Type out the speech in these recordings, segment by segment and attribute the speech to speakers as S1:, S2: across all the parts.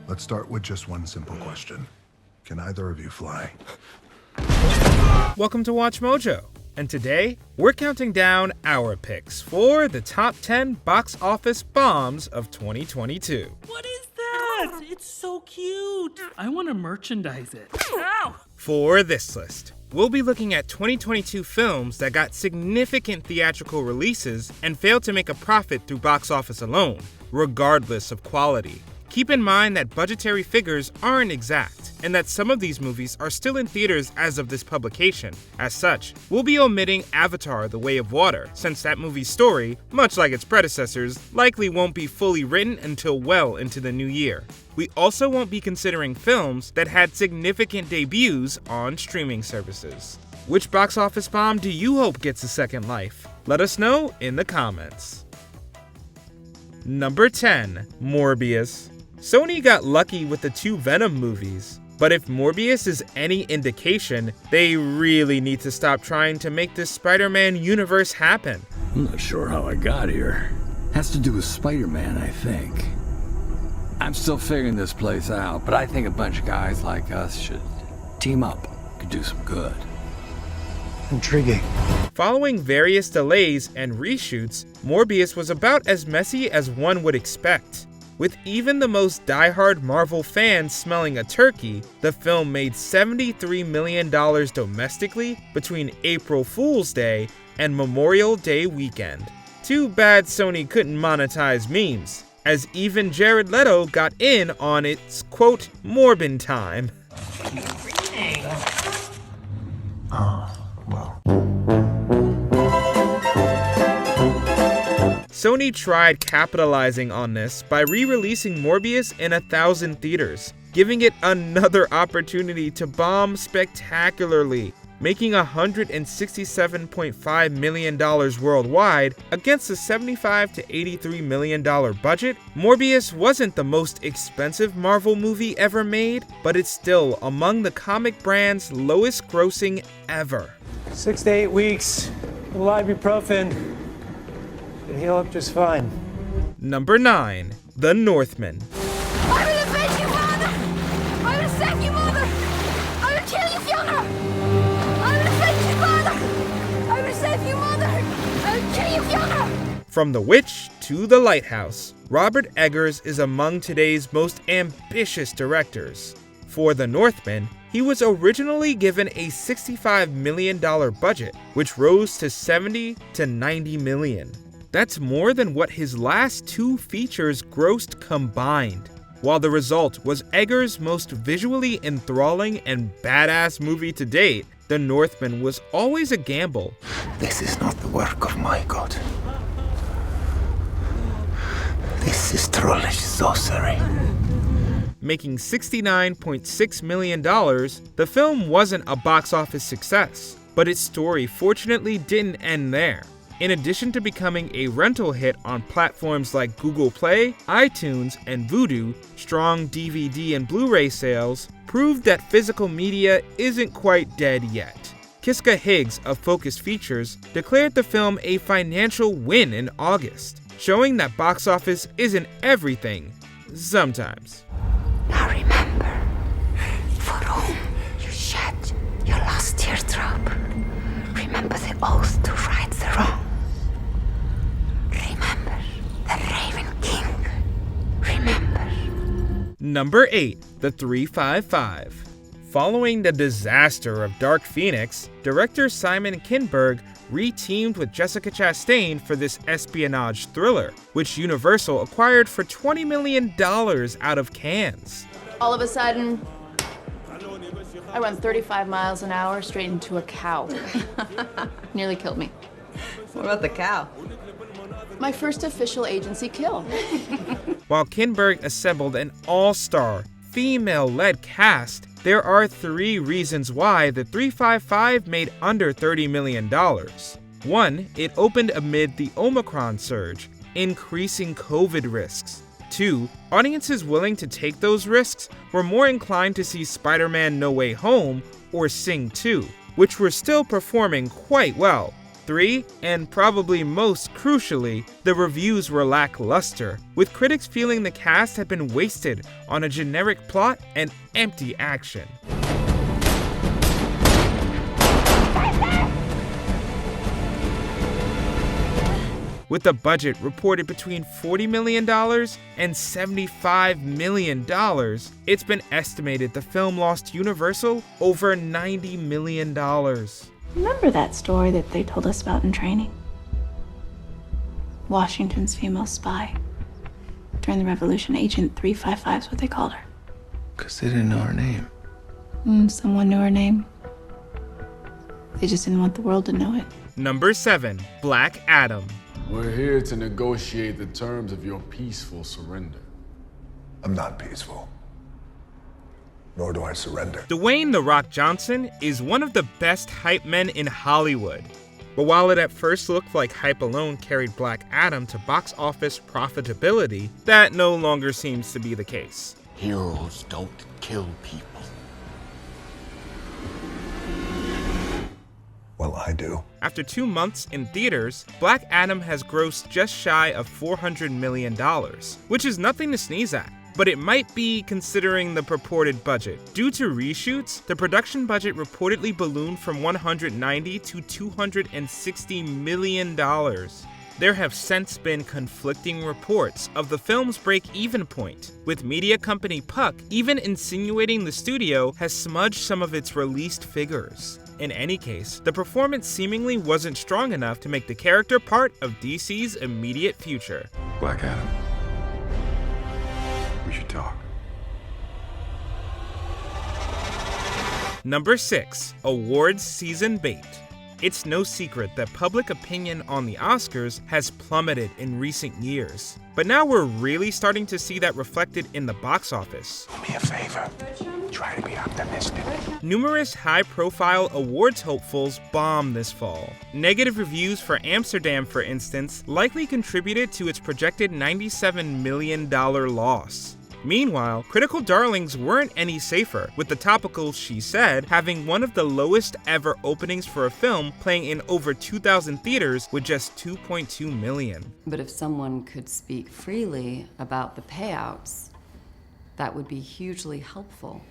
S1: Let's start with just one simple question. Can either of you fly?
S2: Welcome to Watch Mojo, and today we're counting down our picks for the top 10 box office bombs of 2022.
S3: What is that? It's so cute. I want to merchandise it. Ow!
S2: For this list, we'll be looking at 2022 films that got significant theatrical releases and failed to make a profit through box office alone, regardless of quality. Keep in mind that budgetary figures aren't exact, and that some of these movies are still in theaters as of this publication. As such, we'll be omitting Avatar: The Way of Water, since that movie's story, much like its predecessors, likely won't be fully written until well into the new year. We also won't be considering films that had significant debuts on streaming services. Which box office bomb do you hope gets a second life? Let us know in the comments. Number 10. Morbius. Sony got lucky with the two Venom movies, but if Morbius is any indication, they really need to stop trying to make this Spider-Man universe happen.
S4: I'm not sure how I got here. Has to do with Spider-Man, I think. I'm still figuring this place out, but I think a bunch of guys like us should team up. Could do some good.
S1: Intriguing.
S2: Following various delays and reshoots, Morbius was about as messy as one would expect. With even the most diehard Marvel fans smelling a turkey, the film made $73 million domestically between April Fool's Day and Memorial Day weekend. Too bad Sony couldn't monetize memes, as even Jared Leto got in on its, quote, Morbin time. Sony tried capitalizing on this by re-releasing Morbius in 1,000 theaters, giving it another opportunity to bomb spectacularly, making $167.5 million worldwide against a $75 to $83 million budget. Morbius wasn't the most expensive Marvel movie ever made, but it's still among the comic brand's lowest grossing ever.
S5: 6 to 8 weeks, a little ibuprofen, it'll heal up just fine.
S2: Number 9. The Northman.
S6: I will avenge you, father! I will save you, mother! I will kill you, Fiona! I will avenge you, father! I will save you, mother! I will kill you, Fiona!
S2: From The Witch to The Lighthouse, Robert Eggers is among today's most ambitious directors. For The Northman, he was originally given a $65 million budget, which rose to $70 to $90 million. That's more than what his last two features grossed combined. While the result was Eggers' most visually enthralling and badass movie to date, The Northman was always a gamble.
S7: This is not the work of my god. This is trollish sorcery.
S2: Making $69.6 million, the film wasn't a box office success, but its story fortunately didn't end there. In addition to becoming a rental hit on platforms like Google Play, iTunes, and Vudu, strong DVD and Blu-ray sales proved that physical media isn't quite dead yet. Kiska Higgs of Focus Features declared the film a financial win in August, showing that box office isn't everything, sometimes.
S6: Now remember, for whom you shed your last teardrop. Remember the oath to right the wrong. Remember the Raven King. Remember.
S2: Number 8. The 355. Following the disaster of Dark Phoenix, director Simon Kinberg re-teamed with Jessica Chastain for this espionage thriller, which Universal acquired for $20 million out of Cannes.
S8: All of a sudden, I run 35 miles an hour straight into a cow. Nearly killed me.
S9: What about the cow?
S8: My first official agency kill.
S2: While Kinberg assembled an all-star, female-led cast, there are 3 reasons why the 355 made under $30 million. 1, it opened amid the Omicron surge, increasing COVID risks. 2, audiences willing to take those risks were more inclined to see Spider-Man No Way Home or Sing 2, which were still performing quite well. 3, and probably most crucially, the reviews were lackluster, with critics feeling the cast had been wasted on a generic plot and empty action. With the budget reported between $40 million and $75 million, it's been estimated the film lost Universal over $90 million.
S10: Remember that story that they told us about in training? Washington's female spy. During the Revolution, Agent 355 is what they called her.
S7: Because they didn't know her name.
S10: Someone knew her name. They just didn't want the world to know it.
S2: Number 7. Black Adam.
S11: We're here to negotiate the terms of your peaceful surrender.
S1: I'm not peaceful. Nor do I surrender.
S2: Dwayne "The Rock" Johnson is one of the best hype men in Hollywood. But while it at first looked like hype alone carried Black Adam to box office profitability, that no longer seems to be the case.
S7: Heroes don't kill people.
S1: Well, I do.
S2: After 2 months in theaters, Black Adam has grossed just shy of $400 million, which is nothing to sneeze at. But it might be considering the purported budget. Due to reshoots, the production budget reportedly ballooned from $190 to $260 million. There have since been conflicting reports of the film's break-even point, with media company Puck even insinuating the studio has smudged some of its released figures. In any case, the performance seemingly wasn't strong enough to make the character part of DC's immediate future.
S12: Black Adam. We should talk.
S2: Number 6. Awards season bait. It's no secret that public opinion on the Oscars has plummeted in recent years. But now we're really starting to see that reflected in the box office.
S7: Do me a favor. Try to be optimistic.
S2: Numerous high-profile awards hopefuls bombed this fall. Negative reviews for Amsterdam, for instance, likely contributed to its projected $97 million loss. Meanwhile, critical darlings weren't any safer, with the topical She Said having one of the lowest ever openings for a film, playing in over 2,000 theaters with just $2.2 million.
S13: But if someone could speak freely about the payouts, that would be hugely helpful.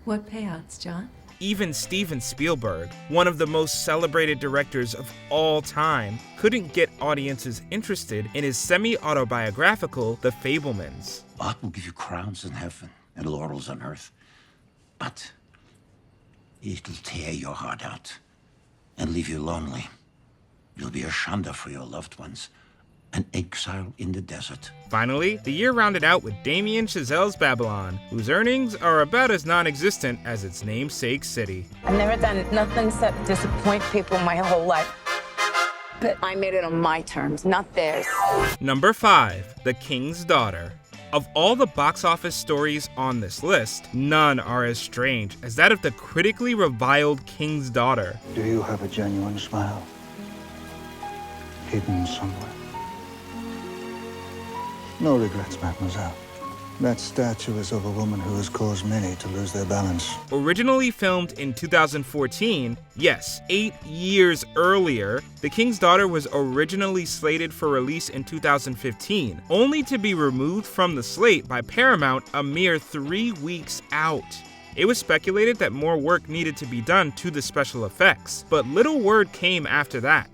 S14: What payouts, John?
S2: Even Steven Spielberg, one of the most celebrated directors of all time, couldn't get audiences interested in his semi-autobiographical The Fabelmans.
S15: Art will give you crowns in heaven and laurels on earth, but it'll tear your heart out and leave you lonely. You'll be a shanda for your loved ones, an exile in the desert.
S2: Finally, the year rounded out with Damien Chazelle's Babylon, whose earnings are about as non-existent as its namesake city.
S16: I've never done nothing except disappoint people my whole life. But I made it on my terms, not theirs.
S2: Number 5. The King's Daughter. Of all the box office stories on this list, none are as strange as that of the critically reviled King's Daughter.
S17: Do you have a genuine smile? Hidden somewhere? No regrets, mademoiselle. That statue is of a woman who has caused many to lose their balance.
S2: Originally filmed in 2014, yes, 8 years earlier, The King's Daughter was originally slated for release in 2015, only to be removed from the slate by Paramount a mere 3 weeks out. It was speculated that more work needed to be done to the special effects, but little word came after that.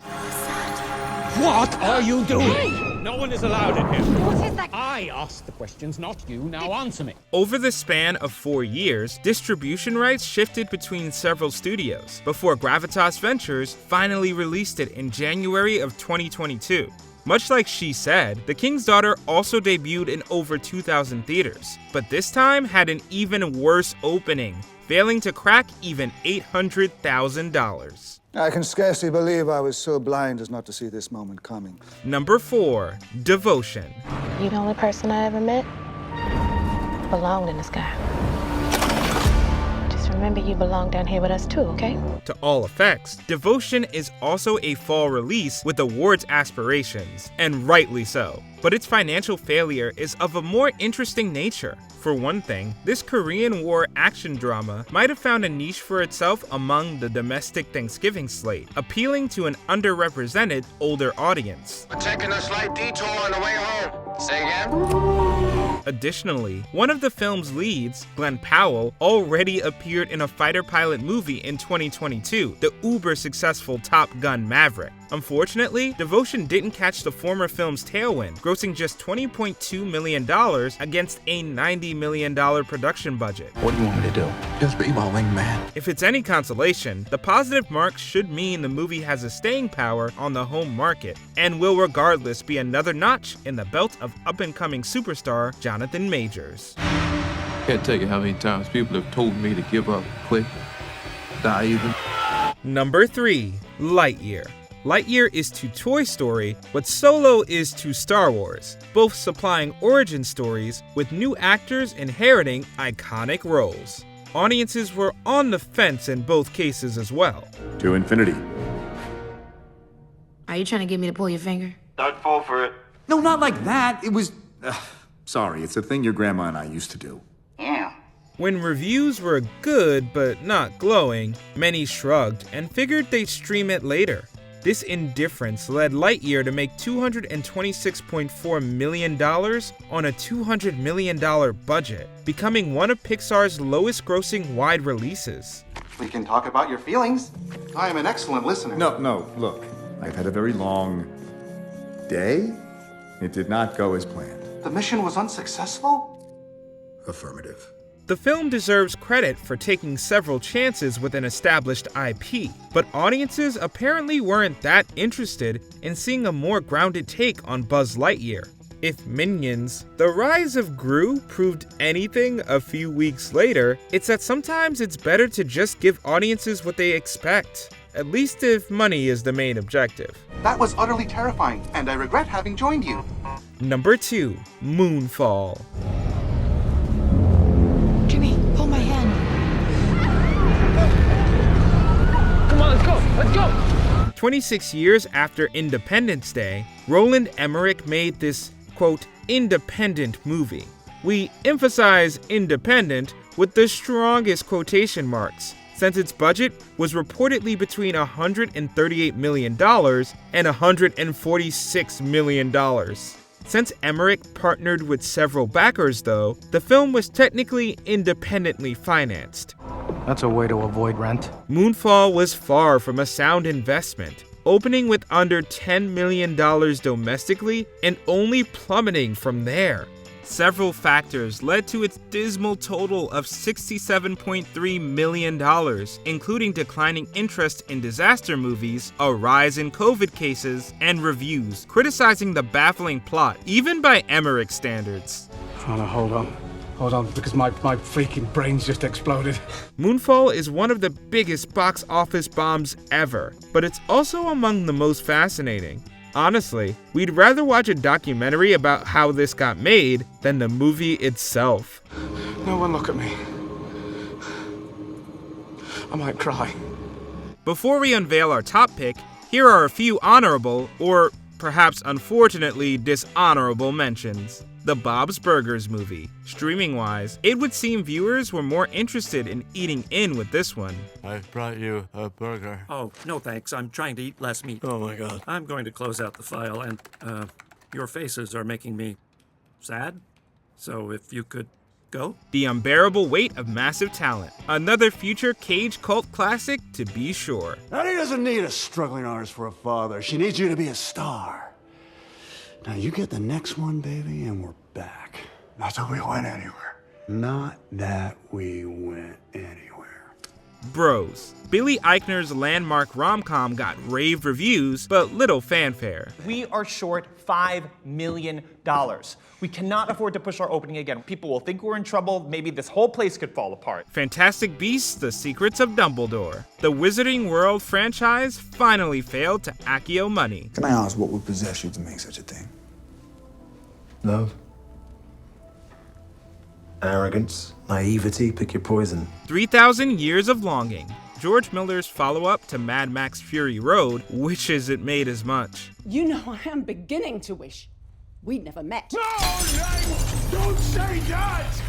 S18: What are you doing?
S19: No one is allowed in here.
S16: What is that?
S19: I asked the questions, not you. Now answer me.
S2: Over the span of 4 years, distribution rights shifted between several studios, before Gravitas Ventures finally released it in January of 2022. Much like She Said, The King's Daughter also debuted in over 2,000 theaters, but this time had an even worse opening, failing to crack even $800,000.
S17: I can scarcely believe I was so blind as not to see this moment coming.
S2: Number 4. Devotion.
S10: You're the only person I ever met belonged in the sky. Just
S12: Remember, you belong down here with us too, okay?
S2: To all effects, Devotion is also a fall release with awards aspirations, and rightly so. But its financial failure is of a more interesting nature. For one thing, this Korean War action drama might have found a niche for itself among the domestic Thanksgiving slate, appealing to an underrepresented older audience.
S7: We're taking a slight detour on the way home. Say again?
S2: Additionally, one of the film's leads, Glenn Powell, already appeared in a fighter pilot movie in 2022, the uber-successful Top Gun Maverick. Unfortunately, Devotion didn't catch the former film's tailwind, grossing just $20.2 million against a $90 million production budget.
S7: What do you want me to do? Just be my wingman.
S2: If it's any consolation, the positive marks should mean the movie has a staying power on the home market, and will regardless be another notch in the belt of up-and-coming superstar Jonathan Majors.
S20: Can't tell you how many times people have told me to give up, quit, die even.
S2: Number 3. Lightyear. Lightyear is to Toy Story what Solo is to Star Wars, both supplying origin stories with new actors inheriting iconic roles. Audiences were on the fence in both cases as well.
S21: To infinity.
S22: Are you trying to get me to pull your finger?
S21: Don't fall for it. No, not like that. It was... sorry, it's a thing your grandma and I used to do.
S2: When reviews were good but not glowing, many shrugged and figured they'd stream it later. This indifference led Lightyear to make $226.4 million on a $200 million budget, becoming one of Pixar's lowest-grossing wide releases.
S23: We can talk about your feelings. I am an excellent listener.
S21: No, look. I've had a very long day. It did not go as planned.
S23: The mission was unsuccessful?
S1: Affirmative.
S2: The film deserves credit for taking several chances with an established IP, but audiences apparently weren't that interested in seeing a more grounded take on Buzz Lightyear. If Minions: The Rise of Gru proved anything a few weeks later, it's that sometimes it's better to just give audiences what they expect, at least if money is the main objective.
S23: That was utterly terrifying, and I regret having joined you.
S2: Number 2. Moonfall.
S12: Jimmy, hold my hand.
S5: Come on, let's go!
S2: 26 years after Independence Day, Roland Emmerich made this, quote, independent movie. We emphasize independent with the strongest quotation marks, since its budget was reportedly between $138 million and $146 million. Since Emmerich partnered with several backers, though, the film was technically independently financed.
S24: That's a way to avoid rent.
S2: Moonfall was far from a sound investment, opening with under $10 million domestically and only plummeting from there. Several factors led to its dismal total of $67.3 million, including declining interest in disaster movies, a rise in COVID cases, and reviews criticizing the baffling plot, even by Emmerich standards.
S24: Oh, no, hold on, because my freaking brain's just exploded.
S2: Moonfall is one of the biggest box office bombs ever, but it's also among the most fascinating. Honestly, we'd rather watch a documentary about how this got made than the movie itself.
S24: No one look at me. I might cry.
S2: Before we unveil our top pick, here are a few honorable, or perhaps unfortunately dishonorable mentions. The Bob's Burgers movie. Streaming-wise, it would seem viewers were more interested in eating in with this one.
S25: I brought you a burger.
S3: Oh, no thanks. I'm trying to eat less meat.
S25: Oh my god.
S3: I'm going to close out the file, and, your faces are making me sad. So if you could go.
S2: The Unbearable Weight of Massive Talent. Another future Cage cult classic to be sure.
S26: Honey doesn't need a struggling artist for a father. She needs you to be a star. Now you get the next one, baby, and we're back.
S1: Not that we went anywhere.
S26: Not that we went anywhere.
S2: Bros. Billy Eichner's landmark rom-com got rave reviews, but little fanfare.
S27: We are short $5 million. We cannot afford to push our opening again. People will think we're in trouble. Maybe this whole place could fall apart.
S2: Fantastic Beasts: The Secrets of Dumbledore. The Wizarding World franchise finally failed to Accio money.
S28: Can I ask what would possess you to make such a thing?
S1: Love.
S4: Arrogance, naivety, pick your poison.
S2: 3,000 Years of Longing, George Miller's follow-up to Mad Max Fury Road, wishes it made as much.
S6: You know, I am beginning to wish we'd never met.
S18: No, don't say that!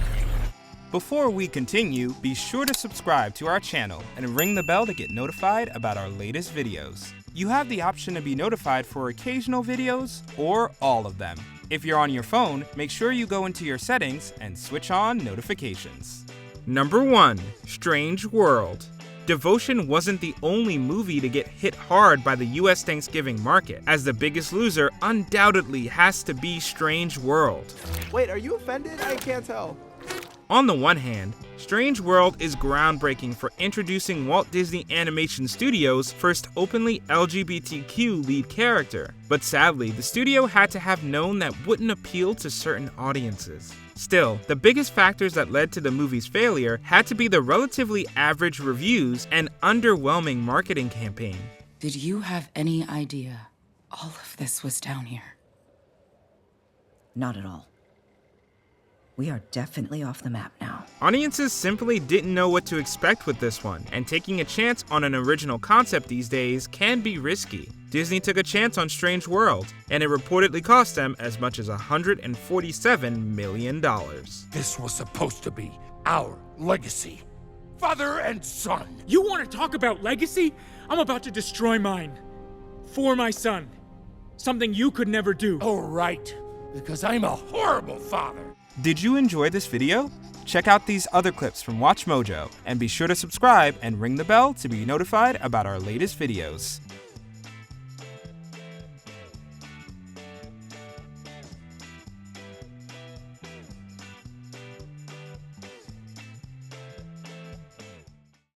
S2: Before we continue, be sure to subscribe to our channel and ring the bell to get notified about our latest videos. You have the option to be notified for occasional videos or all of them. If you're on your phone, make sure you go into your settings and switch on notifications. Number 1. Strange World. Devotion wasn't the only movie to get hit hard by the US Thanksgiving market, as the biggest loser undoubtedly has to be Strange World.
S8: Wait, are you offended? I can't tell.
S2: On the one hand, Strange World is groundbreaking for introducing Walt Disney Animation Studios' first openly LGBTQ lead character, but sadly, the studio had to have known that wouldn't appeal to certain audiences. Still, the biggest factors that led to the movie's failure had to be the relatively average reviews and underwhelming marketing campaign.
S9: Did you have any idea all of this was down here?
S11: Not at all. We are definitely off the map now.
S2: Audiences simply didn't know what to expect with this one, and taking a chance on an original concept these days can be risky. Disney took a chance on Strange World, and it reportedly cost them as much as $147 million.
S18: This was supposed to be our legacy. Father and son.
S13: You want to talk about legacy? I'm about to destroy mine. For my son. Something you could never do.
S18: Oh, right. Because I'm a horrible father.
S2: Did you enjoy this video? Check out these other clips from WatchMojo, and be sure to subscribe and ring the bell to be notified about our latest videos.